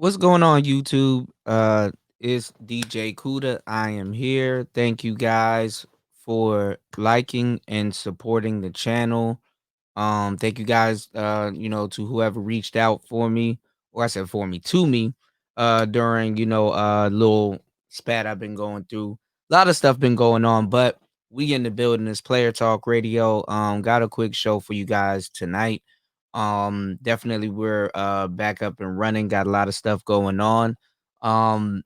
What's going on, YouTube? It's DJ Kuda. I am here. Thank you guys for liking and supporting the channel. Thank you guys, to whoever reached out for me, or I said for me to me, during little spat I've been going through. A lot of stuff been going on, but we in the building. This Player Talk Radio. Got a quick show for you guys tonight. Definitely we're back up and running. Got a lot of stuff going on.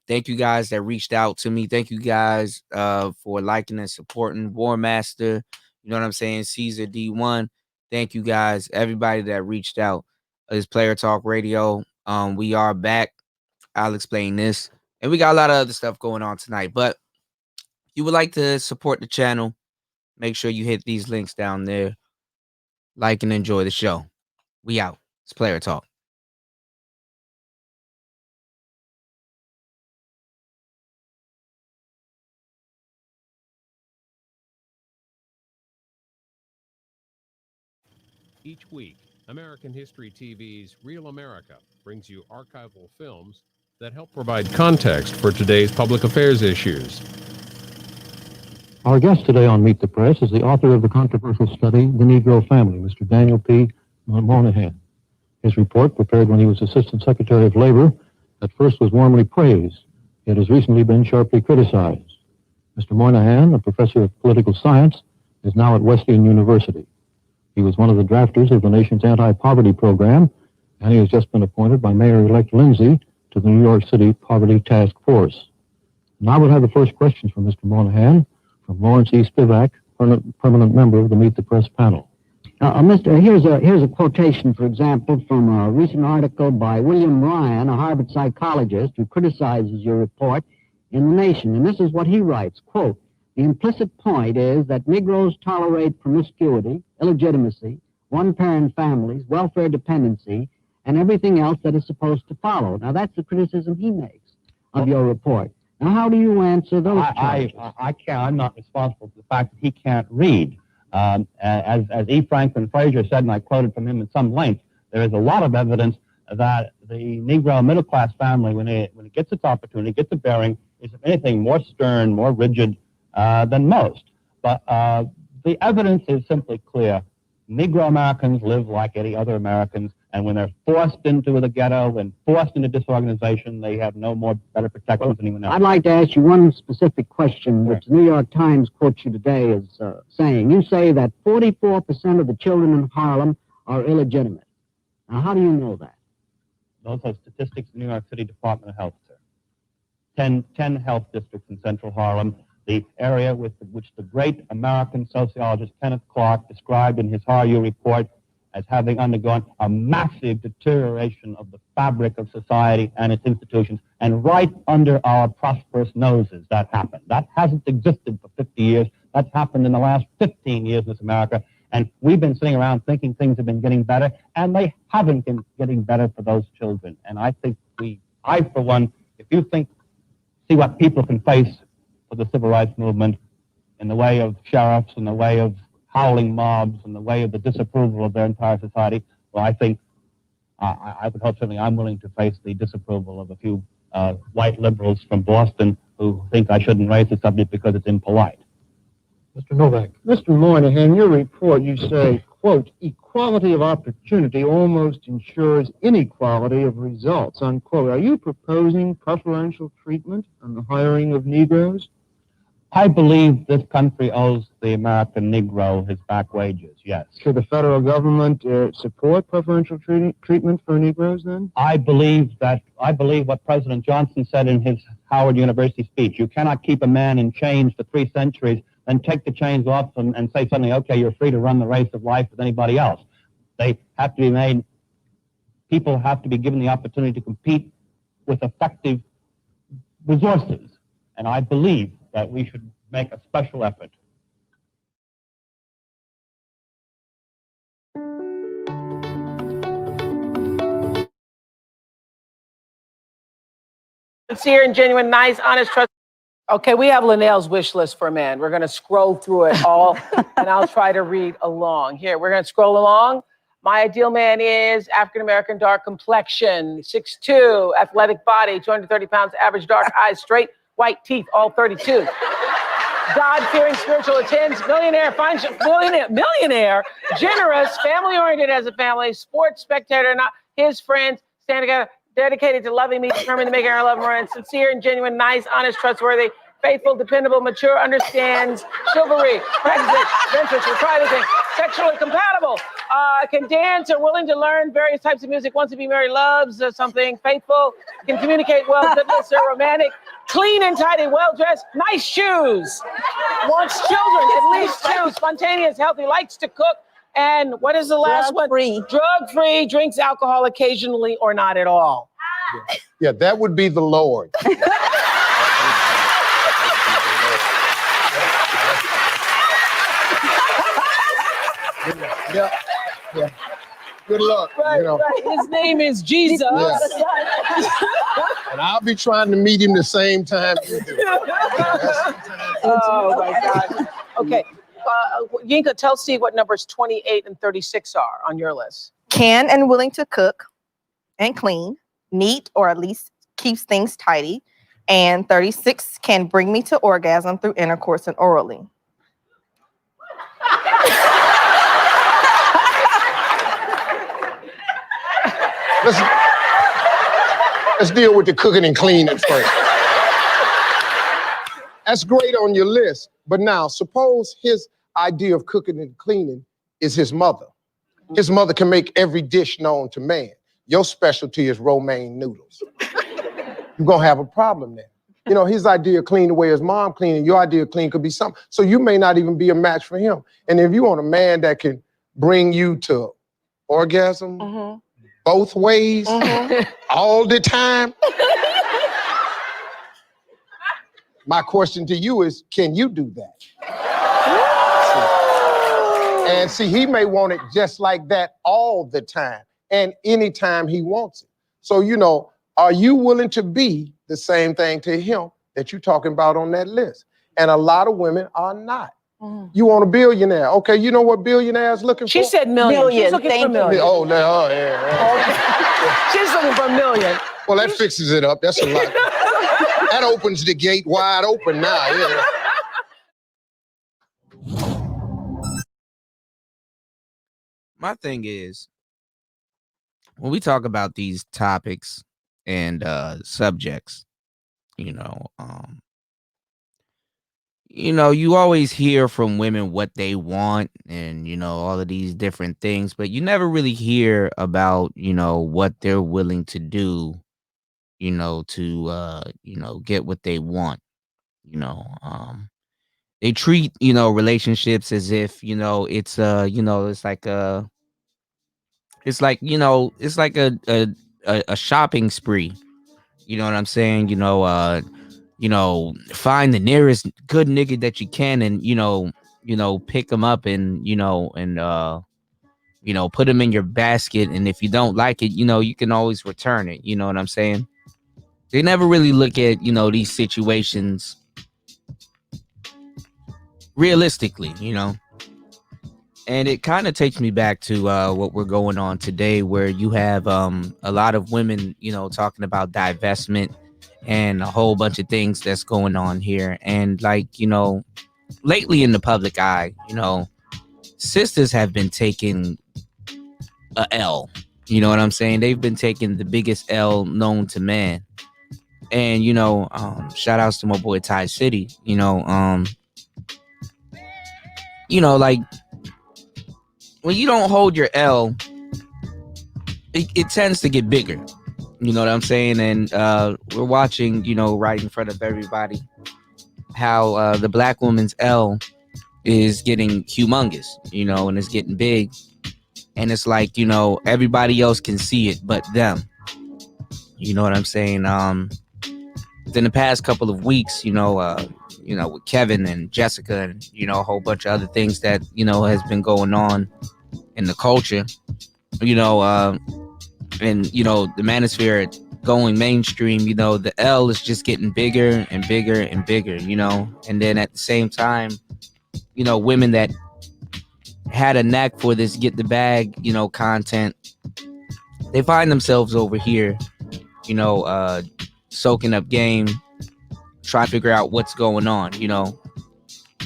Thank you guys that reached out to me. Thank you guys for liking and supporting War Master. You know what I'm saying? Caesar D1. Thank you guys, everybody that reached out. It's Player Talk Radio. We are back. I'll explain this. And we got a lot of other stuff going on tonight. But if you would like to support the channel, make sure you hit these links down there. Like and enjoy the show. We out. It's Player Talk. Each week, American History TV's Real America brings you archival films that help provide context for today's public affairs issues. Our guest today on Meet the Press is the author of the controversial study, The Negro Family, Mr. Daniel P. Moynihan. His report, prepared when he was Assistant Secretary of Labor, at first was warmly praised, yet has recently been sharply criticized. Mr. Moynihan, a professor of political science, is now at Wesleyan University. He was one of the drafters of the nation's anti-poverty program, and he has just been appointed by Mayor-elect Lindsay to the New York City Poverty Task Force. Now we'll have the first questions from Mr. Moynihan from Lawrence E. Spivak, permanent member of the Meet the Press panel. Here's a quotation, for example, from a recent article by William Ryan, a Harvard psychologist, who criticizes your report in The Nation. And this is what he writes, quote, "The implicit point is that Negroes tolerate promiscuity, illegitimacy, one-parent families, welfare dependency, and everything else that is supposed to follow." Now, that's the criticism he makes of your report. Now, how do you answer those charges? I can't. I'm not responsible for the fact that he can't read. As E. Franklin Frazier said, and I quoted from him at some length, there is a lot of evidence that the Negro middle-class family, when it gets its opportunity, gets a bearing, is, if anything, more stern, more rigid than most. But the evidence is simply clear. Negro Americans live like any other Americans, and when they're forced into the ghetto and forced into disorganization, they have no more better protection than anyone else. I'd like to ask you one specific question, which the New York Times quotes you today as saying. You say that 44% of the children in Harlem are illegitimate. Now, how do you know that? Those are statistics of the New York City Department of Health, sir. 10 health districts in central Harlem, the area which the great American sociologist Kenneth Clark described in his HRU report as having undergone a massive deterioration of the fabric of society and its institutions, and right under our prosperous noses that happened. That hasn't existed for 50 years. That's happened in the last 15 years in this America, and we've been sitting around thinking things have been getting better, and they haven't been getting better for those children. And I think I, for one, if you see what people can face for the civil rights movement in the way of sheriffs, in the way of howling mobs, in the way of the disapproval of their entire society, well, I think I would hope certainly I'm willing to face the disapproval of a few white liberals from Boston who think I shouldn't raise the subject because it's impolite. Mr. Novak. Mr. Moynihan, in your report you say, quote, "Equality of opportunity almost ensures inequality of results," unquote. Are you proposing preferential treatment on the hiring of Negroes? I believe this country owes the American Negro his back wages, yes. Should the federal government support preferential treatment for Negroes then? I believe what President Johnson said in his Howard University speech. You cannot keep a man in chains for 3 centuries, then take the chains off and say suddenly, okay, you're free to run the race of life with anybody else. They have to be made, people have to be given the opportunity to compete with effective resources. And I believe that we should make a special effort. Sincere and genuine, nice, honest, trust. Okay, we have Linnell's wish list for men. We're going to scroll through it all, and I'll try to read along. Here, we're going to scroll along. My ideal man is African-American, dark complexion, 6'2", athletic body, 230 pounds, average dark eyes, straight white teeth, all 32. God-fearing spiritual attends, millionaire, generous, family-oriented as a family, sports spectator, not his friends, stand together, dedicated to loving me, determined to make our love more, and sincere and genuine, nice, honest, trustworthy, faithful, dependable, mature, understands, chivalry, practices, adventurous, will try anything, sexually compatible, can dance or willing to learn various types of music, wants to be married, loves something, faithful, can communicate well, good listener, romantic, clean and tidy, well-dressed, nice shoes, wants children, at least two, spontaneous, healthy, likes to cook, and what is the last one? Drug-free, drinks alcohol occasionally or not at all. Yeah, that would be the Lord. Yeah. Good luck. Right, right. His name is Jesus. Yeah. And I'll be trying to meet him the same time you do. Oh my God. Okay. Yinka, tell Steve what numbers 28 and 36 are on your list. Can and willing to cook and clean, neat or at least keeps things tidy, and 36 can bring me to orgasm through intercourse and orally. Let's deal with the cooking and cleaning first. That's great on your list, but now suppose his idea of cooking and cleaning is his mother. His mother can make every dish known to man. Your specialty is romaine noodles. You're gonna have a problem there. You know, his idea of clean the way his mom cleaned, and your idea of clean could be something. So you may not even be a match for him. And if you want a man that can bring you to orgasm both ways, all the time, my question to you is, can you do that? And see, he may want it just like that all the time and anytime he wants it. So, you know, are you willing to be the same thing to him that you're talking about on that list? And a lot of women are not. You want a billionaire. Okay, you know what billionaire's looking for? She said million. She's looking for million. Oh, yeah. She's looking for a million. Well, that fixes it up. That's a lot. That opens the gate wide open now. Yeah. My thing is, when we talk about these topics and subjects, you always hear from women what they want and, all of these different things, but you never really hear about, what they're willing to do, to, get what they want, they treat, relationships as if, it's, it's like, it's like a shopping spree. You know what I'm saying? Find the nearest good nigga that you can and, pick them up and, put them in your basket. And if you don't like it, you can always return it. You know what I'm saying? They never really look at, these situations realistically, And it kind of takes me back to what we're going on today, where you have a lot of women, talking about divestment and a whole bunch of things that's going on here. And lately in the public eye, sisters have been taking a L. You know what I'm saying? They've been taking the biggest L known to man. And, shout outs to my boy Ty City, when you don't hold your L, it tends to get bigger. You know what I'm saying? And we're watching, right in front of everybody, how the black woman's L is getting humongous, and it's getting big. And it's like, everybody else can see it but them. You know what I'm saying? Within the past couple of weeks, with Kevin and Jessica and, a whole bunch of other things that, has been going on in the culture, and, the manosphere going mainstream, the L is just getting bigger and bigger and bigger, and then at the same time, women that had a knack for this get the bag, content, they find themselves over here, soaking up game, trying to figure out what's going on.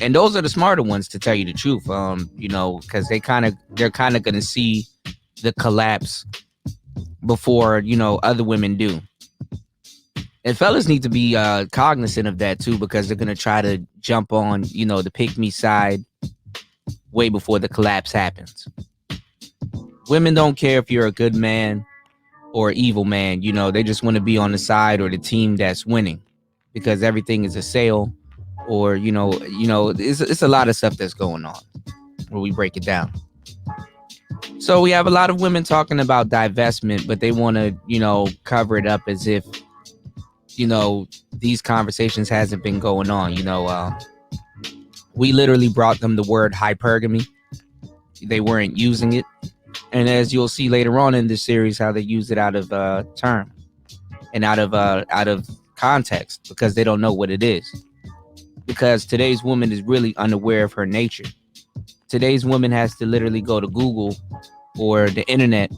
And those are the smarter ones, to tell you the truth. Because they're kind of gonna see the collapse before other women do. And fellas need to be cognizant of that too, because they're gonna try to jump on the pick me side way before the collapse happens. Women don't care if you're a good man or evil man. They just want to be on the side or the team that's winning, because everything is a sale, or it's a lot of stuff that's going on where we break it down. So we have a lot of women talking about divestment, but they want to cover it up as if these conversations hasn't been going on. We literally brought them the word hypergamy. They weren't using it, and as you'll see later on in this series, how they use it out of term and out of context, because they don't know what it is. Because today's woman is really unaware of her nature. Today's woman has to literally go to Google or the internet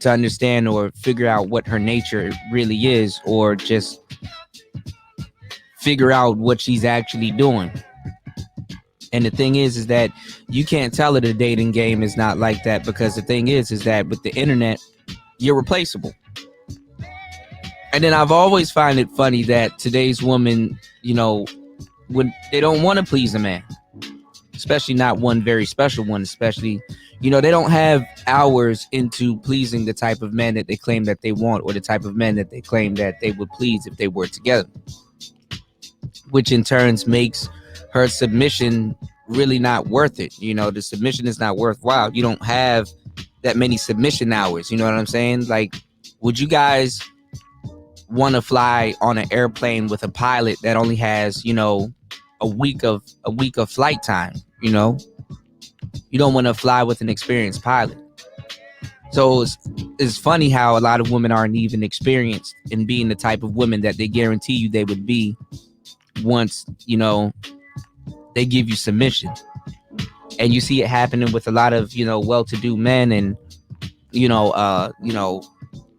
to understand or figure out what her nature really is, or just figure out what she's actually doing. And the thing is that you can't tell her the dating game is not like that, because the thing is that with the internet, you're replaceable. And then I've always find it funny that today's woman, when they don't want to please a man, especially not one very special one, especially, they don't have hours into pleasing the type of men that they claim that they want, or the type of men that they claim that they would please if they were together, which in turns makes her submission really not worth it. The submission is not worthwhile. You don't have that many submission hours. You know what I'm saying? Like, would you guys want to fly on an airplane with a pilot that only has, a week of flight time? You don't want to fly with an experienced pilot. So it's funny how a lot of women aren't even experienced in being the type of women that they guarantee you they would be once, they give you submission. And you see it happening with a lot of, well-to-do men and,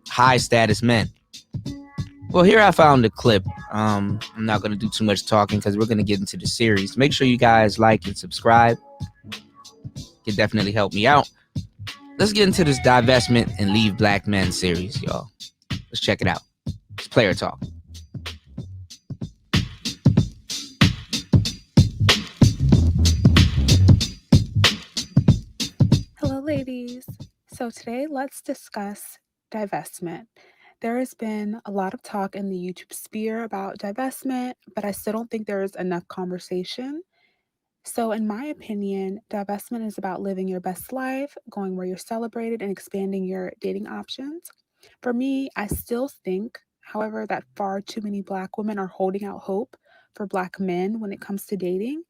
high status men. Well, here I found a clip. I'm not going to do too much talking, because we're going to get into the series. Make sure you guys like and subscribe. Can definitely help me out. Let's get into this divestment and leave black men series, y'all. Let's check it out. It's player talk. Hello, ladies. So today, let's discuss divestment. There has been a lot of talk in the YouTube sphere about divestment, but I still don't think there is enough conversation. So, in my opinion, divestment is about living your best life, going where you're celebrated, and expanding your dating options. For me, I still think, however, that far too many Black women are holding out hope for Black men when it comes to dating.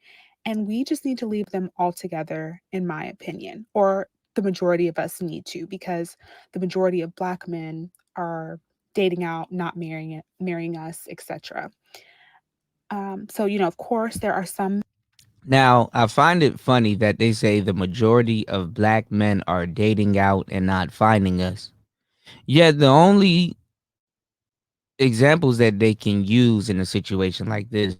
And we just need to leave them altogether, in my opinion, or the majority of us need to, because the majority of Black men are dating out, not marrying us, etc. So, of course, there are some. Now, I find it funny that they say the majority of black men are dating out and not finding us. Yet the only examples that they can use in a situation like this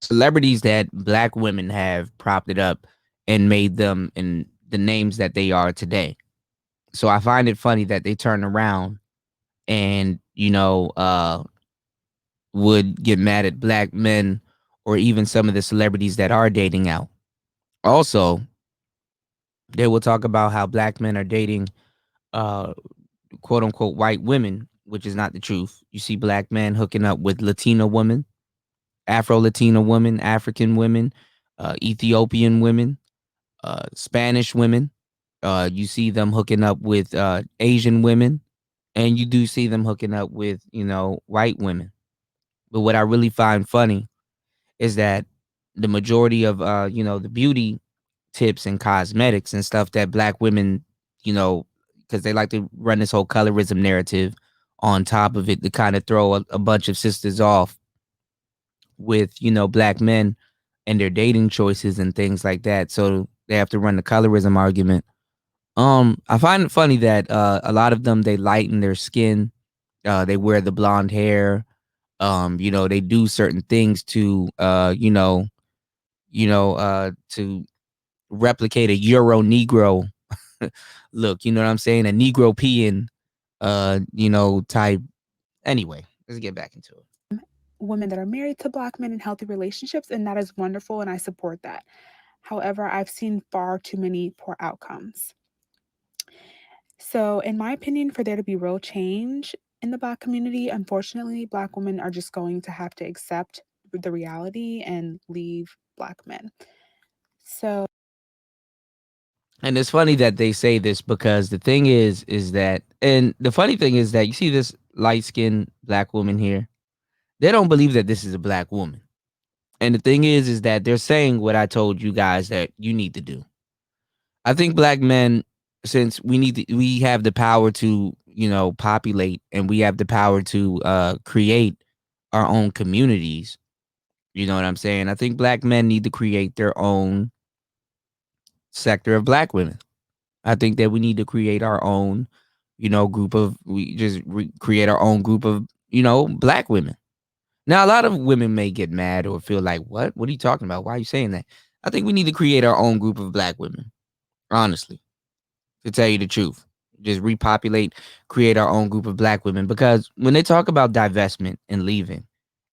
celebrities that black women have propped it up and made them in the names that they are today. So I find it funny that they turn around and, would get mad at black men or even some of the celebrities that are dating out. Also, they will talk about how black men are dating uh quote unquote white women, which is not the truth. You see black men hooking up with Latino women, Afro Latina women, African women, Ethiopian women, Spanish women. You see them hooking up with Asian women, and you do see them hooking up with, white women. But what I really find funny is that the majority of, the beauty tips and cosmetics and stuff that black women, you know, because they like to run this whole colorism narrative on top of it to kind of throw a bunch of sisters off with, black men. and their dating choices and things like that. So they have to run the colorism argument. I find it funny that a lot of them, they lighten their skin, they wear the blonde hair, they do certain things to to replicate a Euro Negro look, you know what I'm saying? A Negro peeing type. Anyway, let's get back into it. Women that are married to Black men in healthy relationships, and that is wonderful, and I support that. However, I've seen far too many poor outcomes. So, in my opinion, for there to be real change in the Black community, unfortunately, Black women are just going to have to accept the reality and leave Black men. So, And it's funny that they say this because the thing is that, and the funny thing is that you see this light skinned Black woman here, they don't believe that this is a Black woman. And the thing is that they're saying what I told you guys that you need to do. I think Black men, since we have the power to, populate, and we have the power to create our own communities. You know what I'm saying? I think Black men need to create their own sector of Black women. I think that we need to create our own, group of we just create our own group of, Black women. Now, a lot of women may get mad or feel like, what? What are you talking about? Why are you saying that? I think we need to create our own group of Black women, honestly, to tell you the truth. Just repopulate, create our own group of Black women. Because when they talk about divestment and leaving,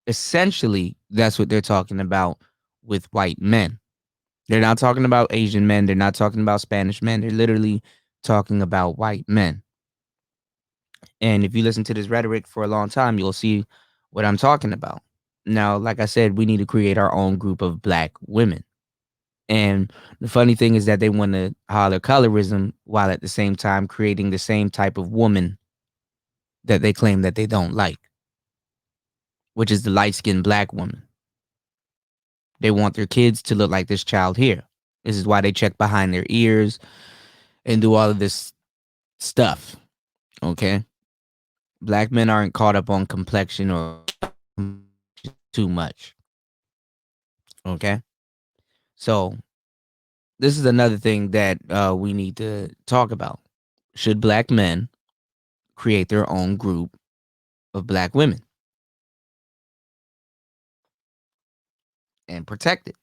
essentially, that's what they're talking about with white men. They're not talking about Asian men. They're not talking about Spanish men. They're literally talking about white men. And if you listen to this rhetoric for a long time, you'll see what I'm talking about. Now, like I said, we need to create our own group of Black women. And the funny thing is that they want to holler colorism while at the same time creating the same type of woman that they claim that they don't like, which is the light skinned Black woman. They want their kids to look like this child here. This is why they check behind their ears and do all of this stuff. Okay. Black men aren't caught up on complexion or too much. Okay. So this is another thing that we need to talk about. Should Black men create their own group of Black women and protect it?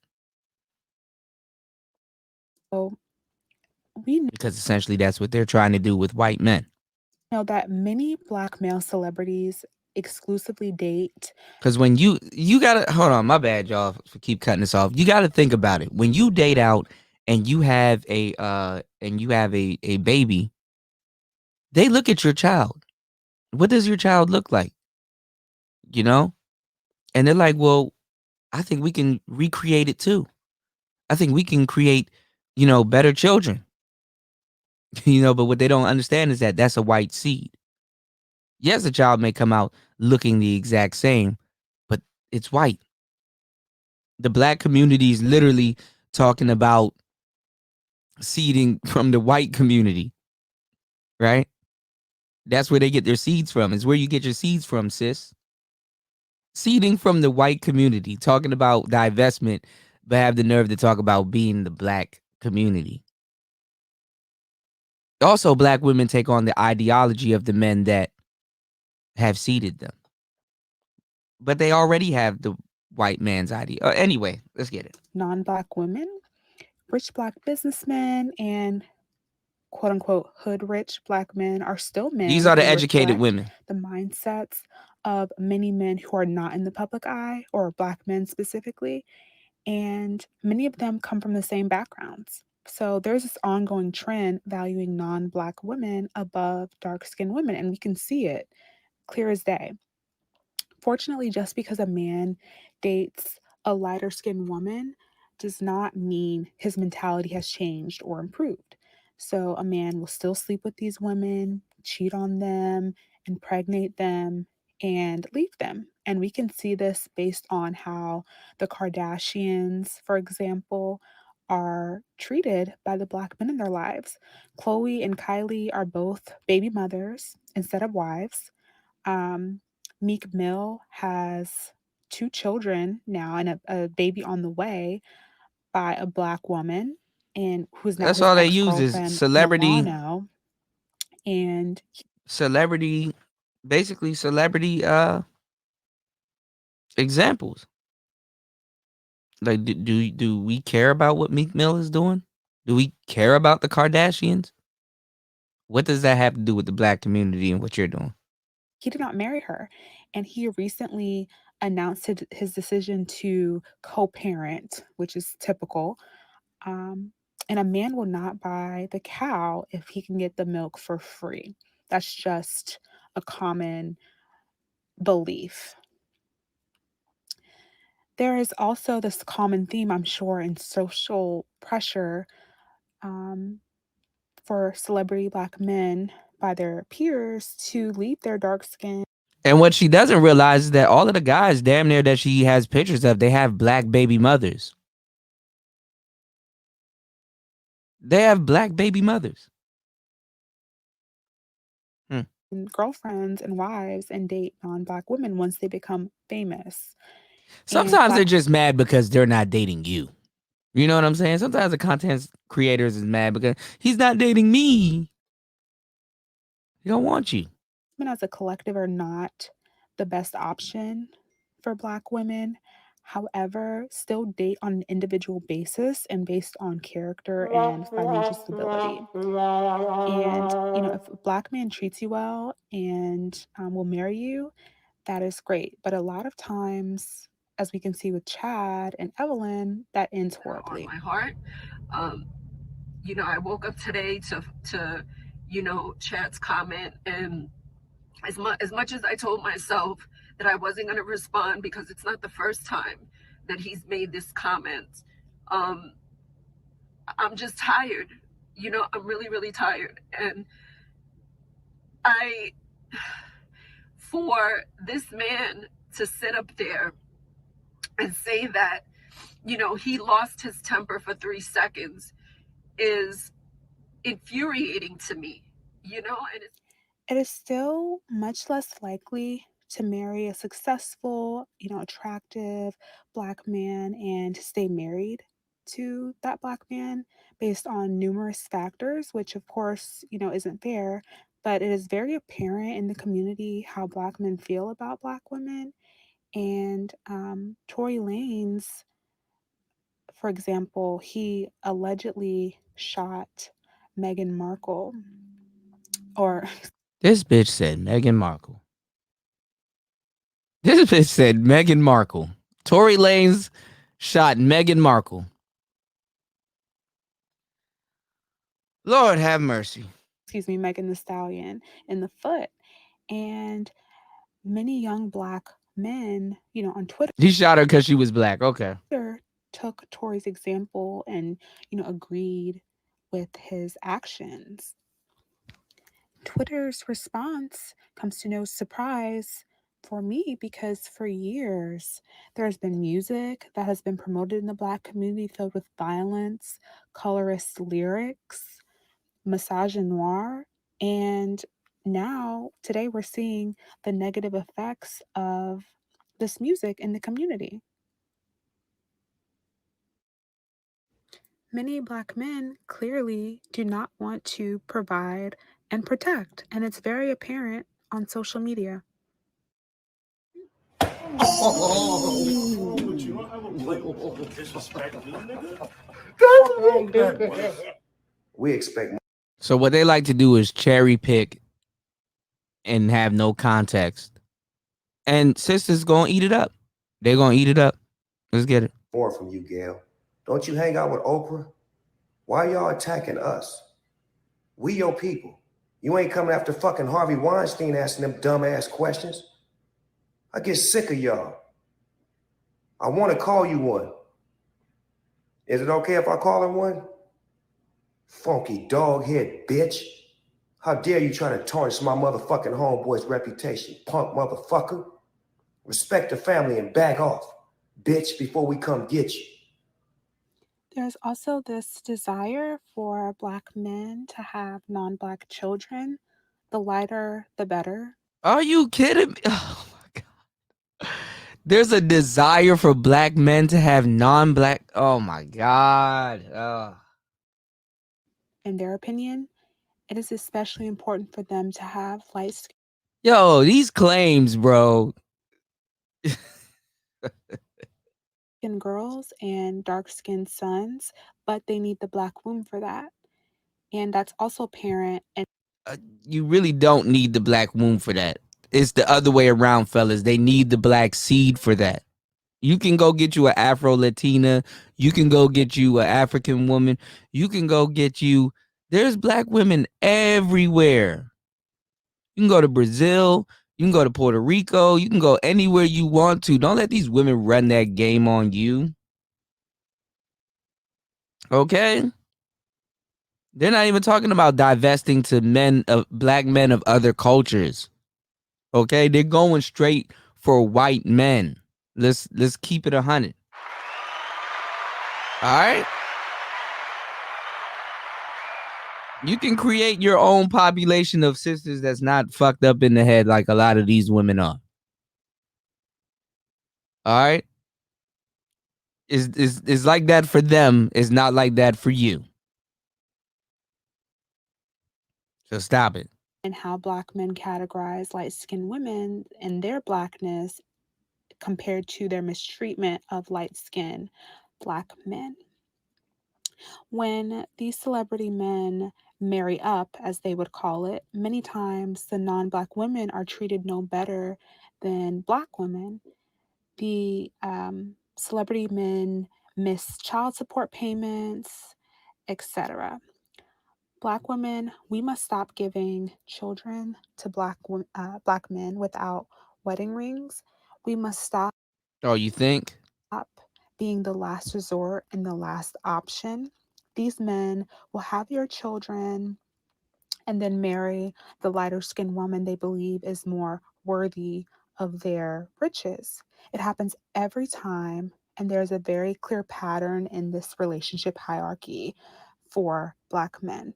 we Because essentially that's what they're trying to do with white men. know that many Black male celebrities exclusively date. Because when you gotta hold on, my bad, y'all, for keep cutting this off. You gotta think about it. When you date out and you have a baby, they look at your child. What does your child look like? You know? And they're like, well, I think we can recreate it too. I think we can create, better children. But what they don't understand is that that's a white seed. Yes, a child may come out looking the exact same, but it's white. The Black community is literally talking about seeding from the white community, right? That's where they get their seeds from. Is where you get your seeds from, sis. Seeding from the white community, talking about divestment, but have the nerve to talk about being the Black community. Also, Black women take on the ideology of the men that have seeded them, but they already have the white man's idea. Anyway, let's get it. Non-Black women, rich Black businessmen, and quote unquote hood rich Black men are still These men are the who educated reflect women. the mindsets of many men who are not in the public eye, or Black men specifically. And many of them come from the same backgrounds. So there's this ongoing trend valuing non-Black women above dark-skinned women, and we can see it clear as day. Fortunately, just because a man dates a lighter skinned woman does not mean his mentality has changed or improved. So a man will still sleep with these women, cheat on them, impregnate them, and leave them. And we can see this based on how the Kardashians, for example, are treated by the Black men in their lives. Khloe and Kylie are both baby mothers instead of wives. um, Meek Mill has 2 children now and a baby on the way by a Black woman, and who's now That's his all they use is ex-girlfriend, celebrity, Milano. And celebrity, basically celebrity examples. Like, do we care about what Meek Mill is doing? Do we care about the Kardashians? What does that have to do with the Black community and what you're doing? he did not marry her. And he recently announced his decision to co-parent, which is typical. And a man will not buy the cow if he can get the milk for free. That's just a common belief. There is also this common theme, I'm sure, in social pressure um, for celebrity Black men by their peers to leave their dark skin. And what she doesn't realize is that all of the guys, damn near, that she has pictures of, they have Black baby mothers. They have Black baby mothers. Girlfriends and wives and date non-Black women once they become famous. Sometimes they're just mad because they're not dating you. You know what I'm saying? Sometimes the content creators is mad because he's not dating me. He don't want you. Women as a collective are not the best option for Black women. However, still date on an individual basis and based on character and financial stability. And, if a Black man treats you well and will marry you, that is great. But a lot of times, as we can see with Chad and Evelyn, that ends horribly. On my heart. I woke up today to Chad's comment, and as much as I told myself that I wasn't going to respond because it's not the first time that he's made this comment, I'm just tired. I'm really, really tired. And for this man to sit up there and say that, he lost his temper for 3 seconds is infuriating to me, and It is still much less likely to marry a successful, attractive Black man and to stay married to that Black man based on numerous factors, which of course, isn't fair. But it is very apparent in the community how Black men feel about Black women. And Tory Lanez, for example, he allegedly shot Meghan Markle, or This bitch said Meghan Markle. This bitch said Meghan Markle. Tory Lanez shot Meghan Markle. Lord have mercy. Megan Thee Stallion in the foot. And many young Black men, on Twitter, He shot her because she was Black. Okay. took Tory's example and, agreed with his actions. Twitter's response comes to no surprise for me because for years there has been music that has been promoted in the Black community filled with violence, colorist lyrics, misogynoir, and now today we're seeing the negative effects of this music in the community. Many Black men clearly do not want to provide and protect, and it's very apparent on social media. We expect. So what they like to do is cherry pick and have no context. And sisters gonna eat it up. They're gonna eat it up. Let's get it. More from you, Gail. Don't you hang out with Oprah? Why y'all attacking us? We your people. You ain't coming after fucking Harvey Weinstein asking them dumbass questions. I get sick of y'all. I want to call you one. Is it okay if I call her one? Funky dog-head bitch. How dare you try to tarnish my motherfucking homeboy's reputation, punk motherfucker? Respect the family and back off, bitch, before we come get you. There's also this desire for Black men to have non-Black children. The lighter, the better. Are you kidding me? Oh my God. There's a desire for black men to have non-black. Oh my god. In their opinion, it is especially important for them to have light skinned Yo, these claims, bro. girls and dark skinned sons, but they need the black womb for that. And that's also apparent. And You really don't need the black womb for that. It's the other way around, fellas. They need the black seed for that. You can go get you an Afro Latina. You can go get you an African woman. You can go get you. There's black women everywhere. You can go to Brazil. You can go to Puerto Rico. You can go anywhere you want to. Don't let these women run that game on you. Okay? They're not even talking about divesting to black men of other cultures. Okay? They're going straight for white men. Let's keep it 100. All right? You can create your own population of sisters that's not fucked up in the head like a lot of these women are. All right? It's like that for them. It's not like that for you. So stop it. how black men categorize light skinned women and their blackness compared to their mistreatment of light skinned black men. When these celebrity men marry up, as they would call it, many times the non black women are treated no better than black women. The celebrity men miss child support payments, etc. Black women, we must stop giving children to black men without wedding rings. We must stop Oh, you think? being the last resort and the last option. These men will have your children and then marry the lighter skinned woman they believe is more worthy of their riches. It happens every time, and there's a very clear pattern in this relationship hierarchy for black men.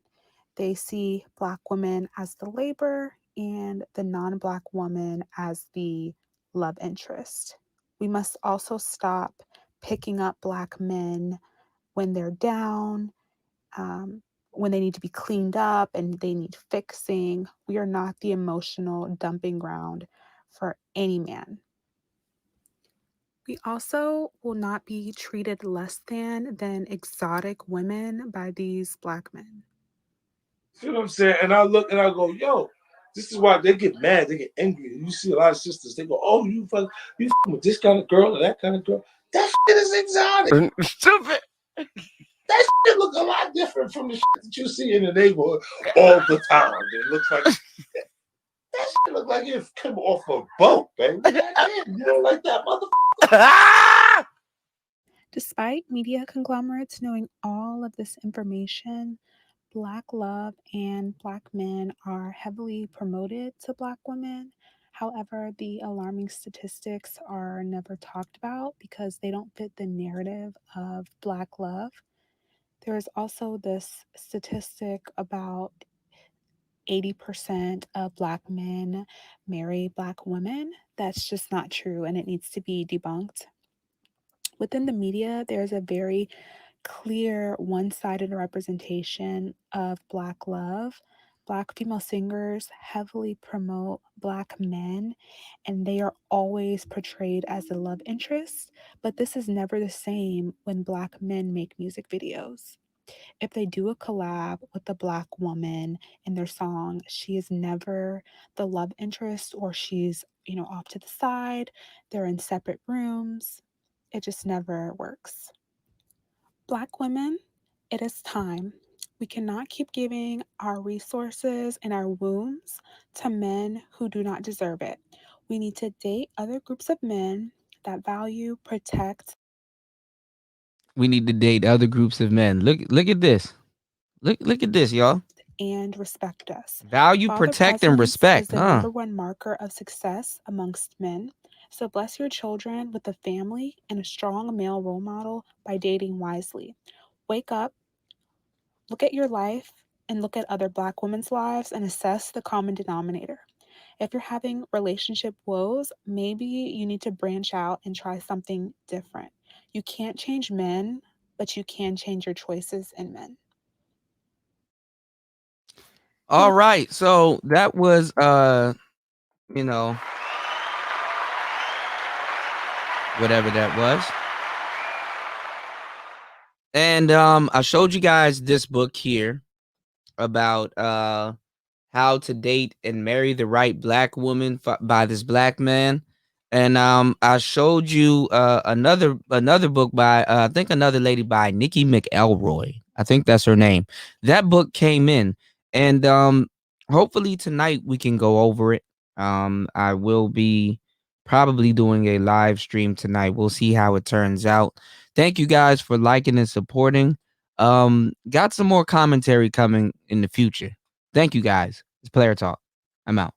They see black women as the labor and the non black woman as the love interest. We must also stop picking up black men when they're down, when they need to be cleaned up and they need fixing. We are not the emotional dumping ground for any man. We also will not be treated less than exotic women by these black men. See what I'm saying? And I look and I go, yo, this is why they get mad, they get angry. And you see a lot of sisters, they go, oh, you fucking with this kind of girl or that kind of girl. That shit is exotic. Stupid. That shit look a lot different from the shit that you see in the neighborhood all the time. It looks like that shit look like it came off a boat, baby. Goddamn, you don't like that motherfucker? Despite media conglomerates knowing all of this information, Black love and Black men are heavily promoted to Black women. However, the alarming statistics are never talked about because they don't fit the narrative of Black love. There is also this statistic about 80% of Black men marry Black women. That's just not true and it needs to be debunked. Within the media, there's a very clear one sided representation of Black love. Black female singers heavily promote Black men, and they are always portrayed as the love interest. But this is never the same when Black men make music videos. If they do a collab with a Black woman in their song, she is never the love interest or she's, off to the side. They're in separate rooms. It just never works. Black women, it is time. We cannot keep giving our resources and our wombs to men who do not deserve it. We need to date other groups of men that value, protect. We need to date other groups of men. Look at this. Look at this, y'all. And respect us. Value, Father protect, and presence is respect. the number one marker of success amongst men. So bless your children with a family and a strong male role model by dating wisely. Wake up, look at your life, and look at other Black women's lives and assess the common denominator. If you're having relationship woes, maybe you need to branch out and try something different. You can't change men, but you can change your choices in men. All right. So that was you know, whatever that was. And I showed you guys this book here about how to date and marry the right black woman by this black man. And I showed you another book by I think another lady by Nikki McElroy. I think that's her name. That book came in, and hopefully tonight we can go over it. I will be probably doing a live stream tonight. We'll see how it turns out. Thank you guys for liking and supporting. Got some more commentary coming in the future. Thank you guys. It's Player Talk. I'm out.